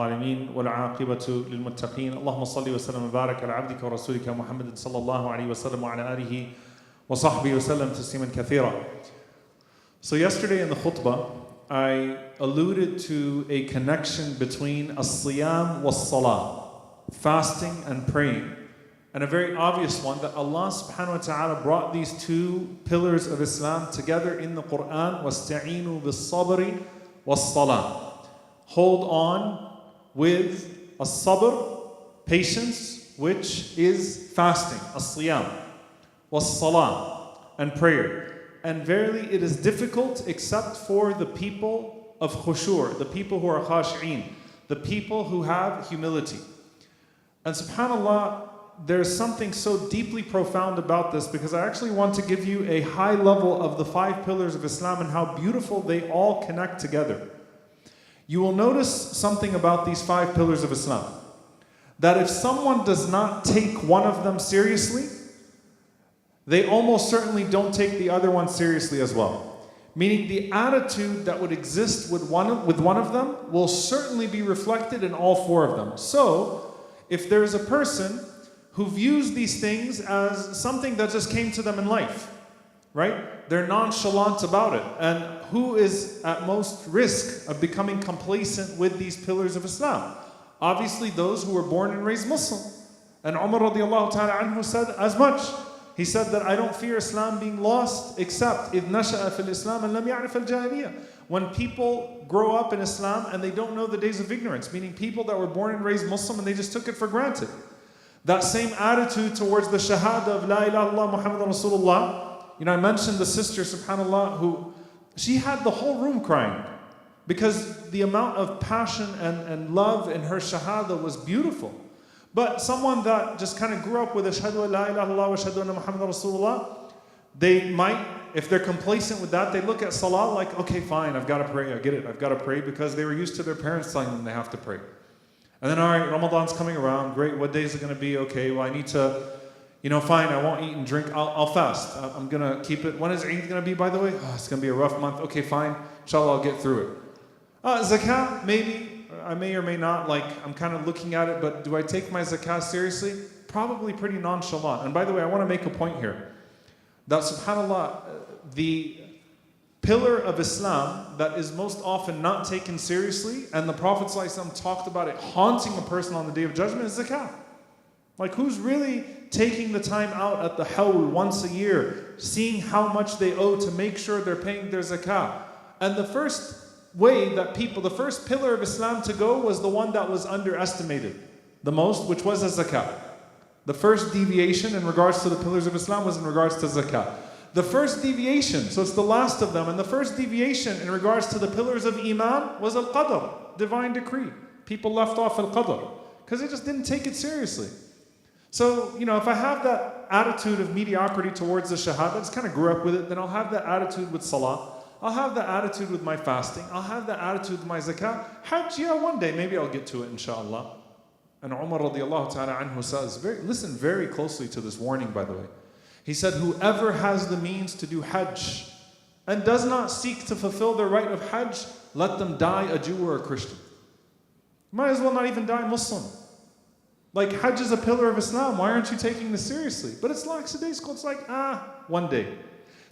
العالمين والعاقبة للمتقين اللهم صل وسلم وبارك على عبدك ورسولك محمد صلى الله عليه وسلم وعلى آله وصحبه وسلم تسليما كثيرا. So yesterday in the khutbah, I alluded to a connection between as-siyam was-salah, fasting and praying, and a very obvious one that Allah subhanahu wa ta'ala brought these two pillars of Islam together in the Quran. وَاسْتَعِينُوا بِالصَّبْرِ وَالصَّلَاةِ. Hold on with as-sabr, patience, which is fasting, as-siyam, was-salah, and prayer. And verily it is difficult except for the people of khushur, the people who are khashi'een, the people who have humility. And subhanAllah, there's something so deeply profound about this, because I actually want to give you a high level of the 5 pillars of Islam and how beautiful they all connect together. You will notice something about these 5 pillars of Islam, that if someone does not take one of them seriously, they almost certainly don't take the other one seriously as well. Meaning the attitude that would exist with one of them will certainly be reflected in all 4 of them. So, if there is a person who views these things as something that just came to them in life, right? They're nonchalant about it. And who is at most risk of becoming complacent with these pillars of Islam? Obviously those who were born and raised Muslim. And Umar radiallahu ta'ala anhu said as much. He said that I don't fear Islam being lost except إِذْ نَشَأَ فِي الْإِسْلَامِ أَنْ لَمْ يَعْرِفَ الْجَاهِلِيَّةِ. When people grow up in Islam and they don't know the days of ignorance, meaning people that were born and raised Muslim and they just took it for granted. That same attitude towards the shahada of La ilaha illallah Muhammadan Rasulullah. You know, I mentioned the sister, subhanAllah, who, she had the whole room crying because the amount of passion and love in her shahada was beautiful. But someone that just kind of grew up with ashhadu an la ilaha illallah wa ashhadu anna Muhammadan Rasulullah, they might, if they're complacent with that, they look at salah like, okay, fine, I've got to pray, I get it, I've got to pray, because they were used to their parents telling them they have to pray. And then, all right, Ramadan's coming around, great, what days are going to be? Okay, well, I need to, you know, fine, I won't eat and drink, I'll fast. I'm going to keep it. When is Eid going to be, by the way? Oh, it's going to be a rough month. Okay, fine, inshallah, I'll get through it. Zakah, maybe. I may or may not, like, I'm kind of looking at it, but do I take my zakah seriously? Probably pretty nonchalant. And by the way, I want to make a point here. That subhanAllah, the pillar of Islam that is most often not taken seriously, and the Prophet ﷺ talked about it haunting a person on the Day of Judgment, is zakah. Like, who's really taking the time out at the hawl once a year, seeing how much they owe to make sure they're paying their zakah? And the first way that people, the first pillar of Islam to go was the one that was underestimated the most, which was a zakah. The first deviation in regards to the pillars of Islam was in regards to zakah. The first deviation, so it's the last of them, and the first deviation in regards to the pillars of Iman was al-qadr, divine decree. People left off al-qadr because they just didn't take it seriously. So, you know, if I have that attitude of mediocrity towards the shahada, I just kind of grew up with it, then I'll have that attitude with salah. I'll have the attitude with my fasting. I'll have the attitude with my zakah. Hajj, yeah, one day, maybe I'll get to it, inshallah. And Umar radiallahu ta'ala anhu says, listen very closely to this warning, by the way. He said, whoever has the means to do hajj and does not seek to fulfill their right of hajj, let them die a Jew or a Christian. Might as well not even die Muslim. Like, hajj is a pillar of Islam. Why aren't you taking this seriously? But it's lackadaisical. It's like, one day.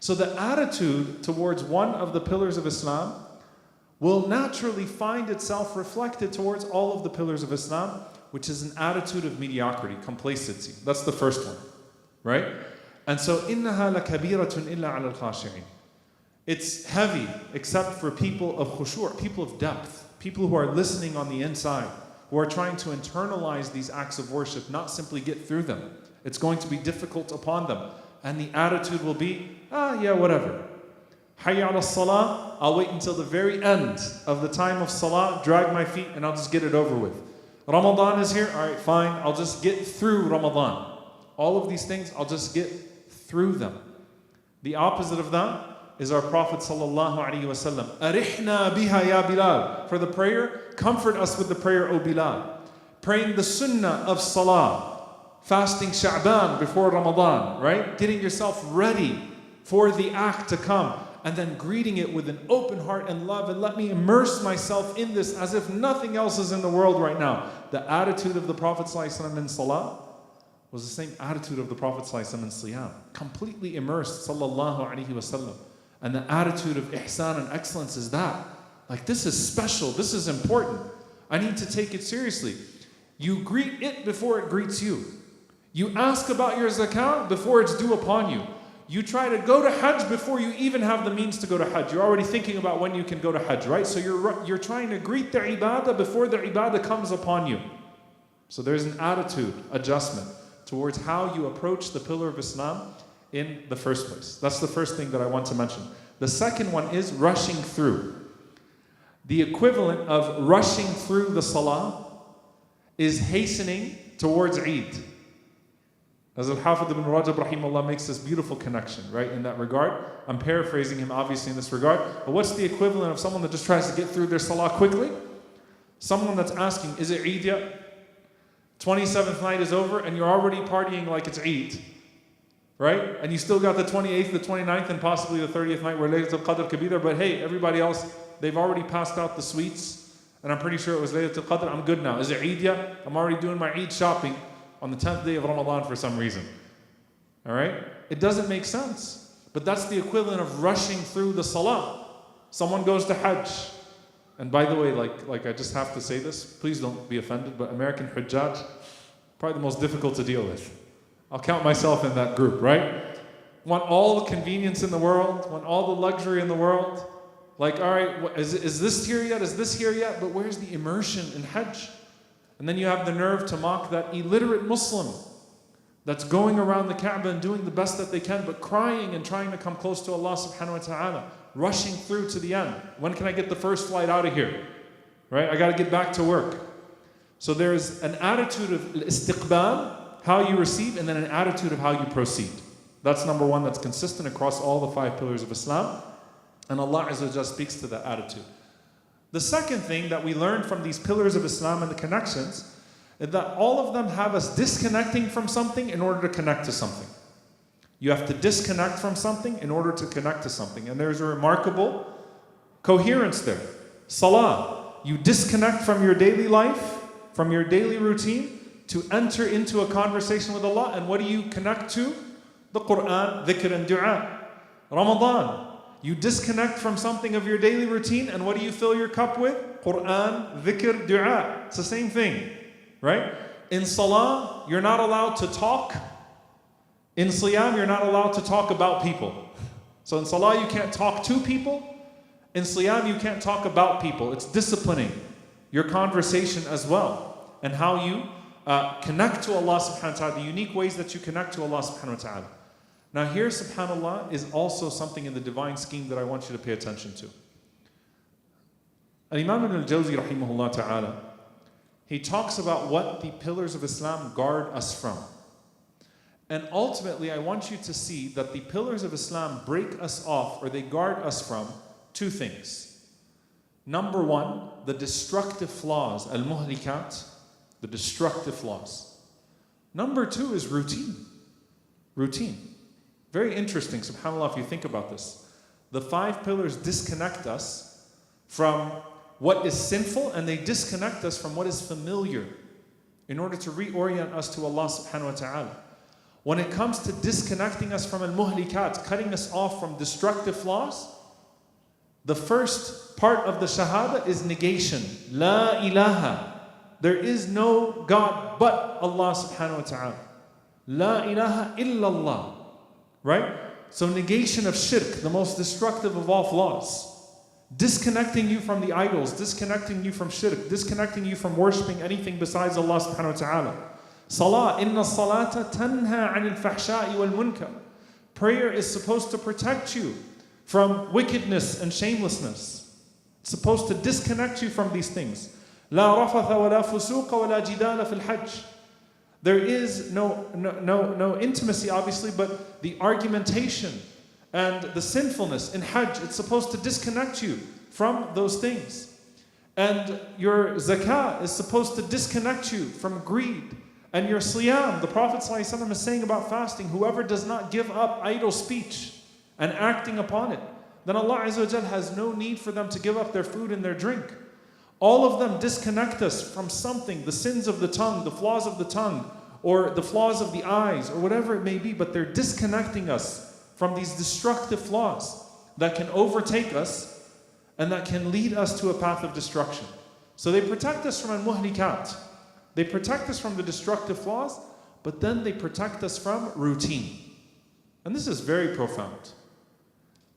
So the attitude towards one of the pillars of Islam will naturally find itself reflected towards all of the pillars of Islam, which is an attitude of mediocrity, complacency. That's the first one, right? And so, إِنَّهَا لَكَبِيرَةٌ إِلَّا عَلَى الْخَاشِعِينَ. It's heavy, except for people of khushur, people of depth, people who are listening on the inside, who are trying to internalize these acts of worship, not simply get through them. It's going to be difficult upon them. And the attitude will be, yeah, whatever. Hayya ala salah, I'll wait until the very end of the time of salah, drag my feet, and I'll just get it over with. Ramadan is here, all right, fine, I'll just get through Ramadan. All of these things, I'll just get through them. The opposite of that is our Prophet sallallahu alaihi wasallam. Arihna biha ya Bilal. For the prayer, comfort us with the prayer, O Bilal. Praying the sunnah of salah. Fasting Sha'ban before Ramadan, right? Getting yourself ready for the act to come. and then greeting it with an open heart and love, and let me immerse myself in this as if nothing else is in the world right now. The attitude of the Prophet ﷺ in salah was the same attitude of the Prophet ﷺ in siyam. Completely immersed, sallallahu alaihi wasallam. And the attitude of ihsan and excellence is that. Like, this is special, this is important. I need to take it seriously. You greet it before it greets you. You ask about your zakah before it's due upon you. You try to go to Hajj before you even have the means to go to Hajj. You're already thinking about when you can go to Hajj, right? So you're trying to greet the ibadah before the ibadah comes upon you. So there's an attitude adjustment towards how you approach the pillar of Islam in the first place. That's the first thing that I want to mention. The second one is rushing through. The equivalent of rushing through the salah is hastening towards Eid. As Al-Hafidh ibn Rajab rahimahullah makes this beautiful connection, right, in that regard. I'm paraphrasing him obviously in this regard. But what's the equivalent of someone that just tries to get through their salah quickly? Someone that's asking, is it Eid yet? 27th night is over and you're already partying like it's Eid. Right? And you still got the 28th, the 29th, and possibly the 30th night where Laylatul Qadr could be there. But hey, everybody else, they've already passed out the sweets. And I'm pretty sure it was Laylatul Qadr. I'm good now. Is it Eid yet? I'm already doing my Eid shopping on the 10th day of Ramadan for some reason. Alright? It doesn't make sense. But that's the equivalent of rushing through the salah. Someone goes to Hajj. And by the way, like I just have to say this, please don't be offended, but American Hujjaj, probably the most difficult to deal with. I'll count myself in that group, right? Want all the convenience in the world, want all the luxury in the world. Like, all right, is this here yet? Is this here yet? But where's the immersion in Hajj? And then you have the nerve to mock that illiterate Muslim that's going around the Kaaba and doing the best that they can, but crying and trying to come close to Allah subhanahu wa ta'ala, rushing through to the end. When can I get the first flight out of here? Right? I got to get back to work. So there's an attitude of istiqbal, how you receive, and then an attitude of how you proceed. That's number one, that's consistent across all the 5 pillars of Islam. And Allah Azza wa Jalla speaks to that attitude. The second thing that we learn from these pillars of Islam and the connections is that all of them have us disconnecting from something in order to connect to something. You have to disconnect from something in order to connect to something. And there's a remarkable coherence there. Salah, you disconnect from your daily life, from your daily routine, to enter into a conversation with Allah. And what do you connect to? The Quran, dhikr and dua. Ramadan, you disconnect from something of your daily routine, and what do you fill your cup with? Quran, dhikr, dua. It's the same thing, right? In salah, you're not allowed to talk. In siyam, you're not allowed to talk about people. So in salah, you can't talk to people. In siyam, you can't talk about people. It's disciplining your conversation as well, and how you connect to Allah subhanahu wa ta'ala, the unique ways that you connect to Allah subhanahu wa ta'ala. Now here, subhanAllah, is also something in the divine scheme that I want you to pay attention to. Imam ibn al-Jawzi rahimahullah ta'ala, he talks about what the pillars of Islam guard us from. And ultimately, I want you to see that the pillars of Islam break us off, or they guard us from 2 things. Number 1, the destructive flaws, al-muhlikat, the destructive flaws. Number 2 is routine. Routine. Very interesting, subhanAllah, if you think about this. The 5 pillars disconnect us from what is sinful, and they disconnect us from what is familiar in order to reorient us to Allah subhanahu wa ta'ala. When it comes to disconnecting us from al-muhlikat, cutting us off from destructive flaws, the first part of the shahada is negation. La ilaha. There is no God but Allah subhanahu wa ta'ala. La ilaha illallah. Right? So negation of shirk, the most destructive of all flaws. Disconnecting you from the idols, disconnecting you from shirk, disconnecting you from worshipping anything besides Allah subhanahu wa ta'ala. Salah, inna salata tanha anil fahsha'i wal munkar. Prayer is supposed to protect you from wickedness and shamelessness. It's supposed to disconnect you from these things. La rafatha wa la fusuqa wa la jidala fil hajj. There is no intimacy, obviously, but the argumentation and the sinfulness in Hajj, it's supposed to disconnect you from those things. And your zakah is supposed to disconnect you from greed. And your siyam, the Prophet ﷺ is saying about fasting, whoever does not give up idle speech and acting upon it, then Allah Azza wa Jal has no need for them to give up their food and their drink. All of them disconnect us from something, the sins of the tongue, the flaws of the tongue, or the flaws of the eyes, or whatever it may be, but they're disconnecting us from these destructive flaws that can overtake us and that can lead us to a path of destruction. So they protect us from al-muhlikat. They protect us from the destructive flaws, but then they protect us from routine. And this is very profound.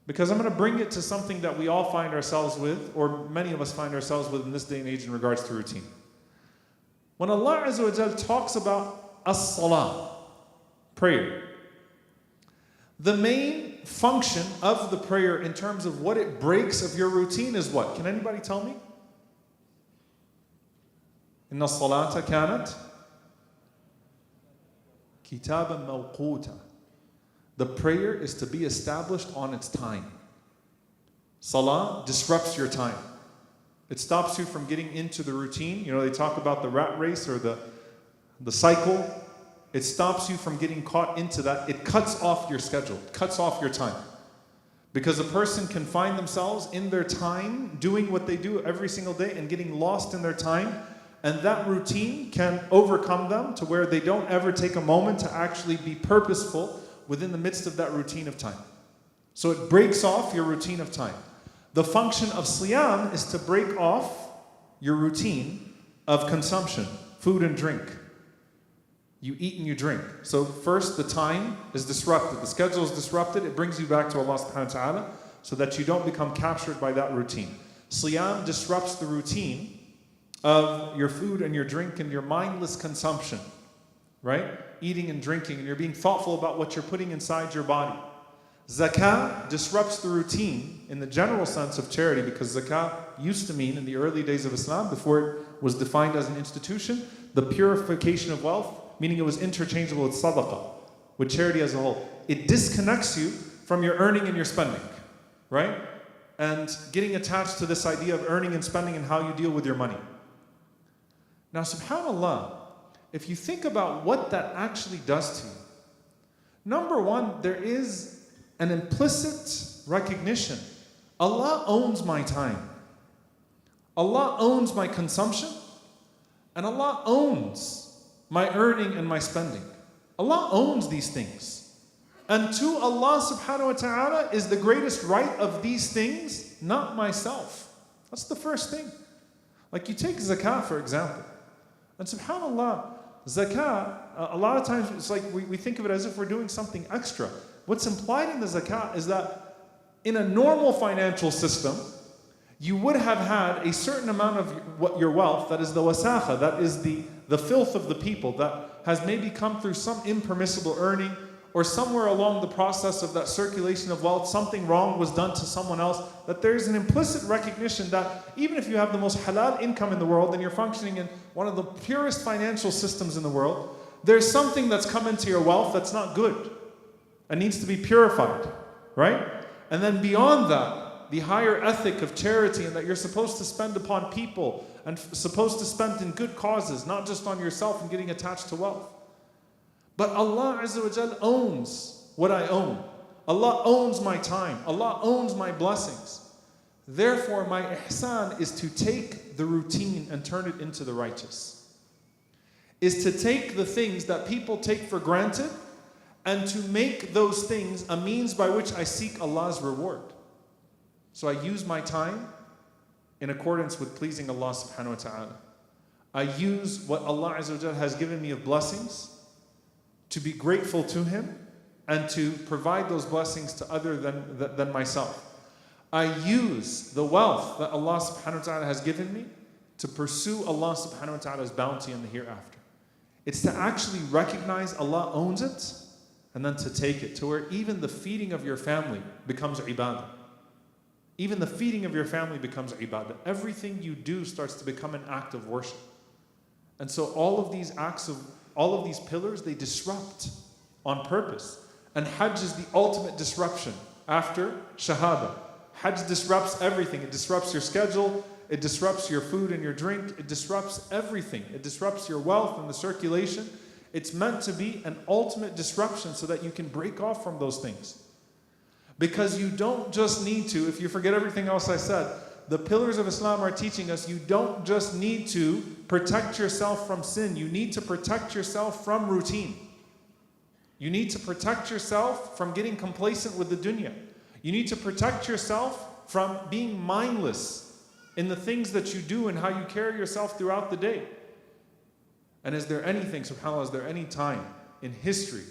Because I'm going to bring it to something that we all find ourselves with, or many of us find ourselves with in this day and age in regards to routine. When Allah Azza wa Jal talks about as-salah, prayer, the main function of the prayer in terms of what it breaks of your routine is what? Can anybody tell me? Inna as-salata kanat kitaban mawquta. The prayer is to be established on its time. Salah disrupts your time. It stops you from getting into the routine. You know, they talk about the rat race or the cycle. It stops you from getting caught into that. It cuts off your schedule, cuts off your time. Because a person can find themselves in their time doing what they do every single day and getting lost in their time. And that routine can overcome them to where they don't ever take a moment to actually be purposeful within the midst of that routine of time. So it breaks off your routine of time. The function of siyam is to break off your routine of consumption, food and drink. You eat and you drink. So first the time is disrupted, the schedule is disrupted, it brings you back to Allah subhanahu wa ta'ala so that you don't become captured by that routine. Siyam disrupts the routine of your food and your drink and your mindless consumption, right? Eating and drinking, and you're being thoughtful about what you're putting inside your body. Zakah disrupts the routine in the general sense of charity, because zakah used to mean in the early days of Islam, before it was defined as an institution, the purification of wealth, meaning it was interchangeable with sadaqah, with charity as a whole. It disconnects you from your earning and your spending, right? And getting attached to this idea of earning and spending and how you deal with your money. Now, subhanAllah, if you think about what that actually does to you, number one, there is an implicit recognition. Allah owns my time. Allah owns my consumption. And Allah owns my earning and my spending. Allah owns these things. And to Allah subhanahu wa ta'ala is the greatest right of these things, not myself. That's the first thing. Like you take zakah, for example. And subhanAllah, zakah, a lot of times it's like we think of it as if we're doing something extra. What's implied in the zakah is that in a normal financial system, you would have had a certain amount of your wealth, that is the wasakha, that is the filth of the people, that has maybe come through some impermissible earning, or somewhere along the process of that circulation of wealth, something wrong was done to someone else, that there is an implicit recognition that even if you have the most halal income in the world and you're functioning in one of the purest financial systems in the world, there's something that's come into your wealth that's not good and needs to be purified, right? And then beyond that, the higher ethic of charity, and that you're supposed to spend upon people and supposed to spend in good causes, not just on yourself and getting attached to wealth. But Allah Azza wa Jal owns what I own. Allah owns my time. Allah owns my blessings. Therefore, my ihsan is to take the routine and turn it into the righteous. Is to take the things that people take for granted and to make those things a means by which I seek Allah's reward. So I use my time in accordance with pleasing Allah subhanahu wa ta'ala. I use what Allah Azza wa Jal has given me of blessings to be grateful to Him and to provide those blessings to other than myself. I use the wealth that Allah subhanahu wa ta'ala has given me to pursue Allah subhanahu wa ta'ala's bounty in the hereafter. It's to actually recognize Allah owns it and then to take it to where even the feeding of your family becomes ibadah. Even the feeding of your family becomes ibadah. Everything you do starts to become an act of worship. And so all of these pillars, they disrupt on purpose. And Hajj is the ultimate disruption after Shahada. Hajj disrupts everything. It disrupts your schedule. It disrupts your food and your drink. It disrupts everything. It disrupts your wealth and the circulation. It's meant to be an ultimate disruption so that you can break off from those things. Because you don't just need to, if you forget everything else I said, the pillars of Islam are teaching us you don't just need to protect yourself from sin. You need to protect yourself from routine. You need to protect yourself from getting complacent with the dunya. You need to protect yourself from being mindless in the things that you do and how you carry yourself throughout the day. And is there anything, subhanAllah, is there any time in history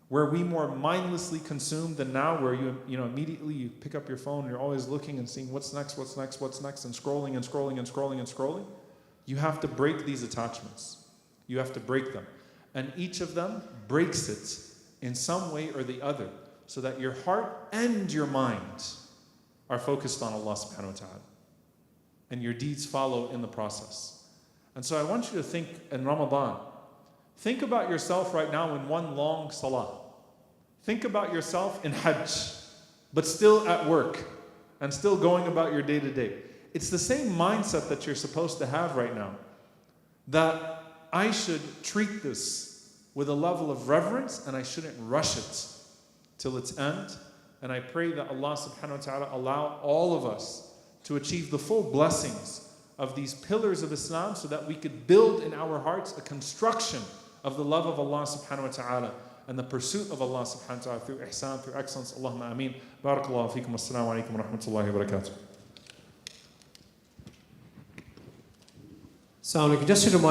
where we more mindlessly consume than now, where you immediately you pick up your phone and you're always looking and seeing what's next, and scrolling and scrolling and scrolling and scrolling? You have to break these attachments. You have to break them. And each of them breaks it in some way or the other, so that your heart and your mind are focused on Allah subhanahu wa ta'ala. And your deeds follow in the process. And so I want you to think in Ramadan, think about yourself right now in one long salah. Think about yourself in Hajj, but still at work and still going about your day to day. It's the same mindset that you're supposed to have right now, that I should treat this with a level of reverence and I shouldn't rush it till its end. And I pray that Allah subhanahu wa ta'ala allow all of us to achieve the full blessings of these pillars of Islam, so that we could build in our hearts a construction of the love of Allah subhanahu wa ta'ala and the pursuit of Allah subhanahu wa ta'ala through ihsan, through excellence. Allahumma ameen. Barakallahu feekum. Assalamu alaikum wa rahmatullahi wa barakatuh. Assalamu alaikum. Just a reminder.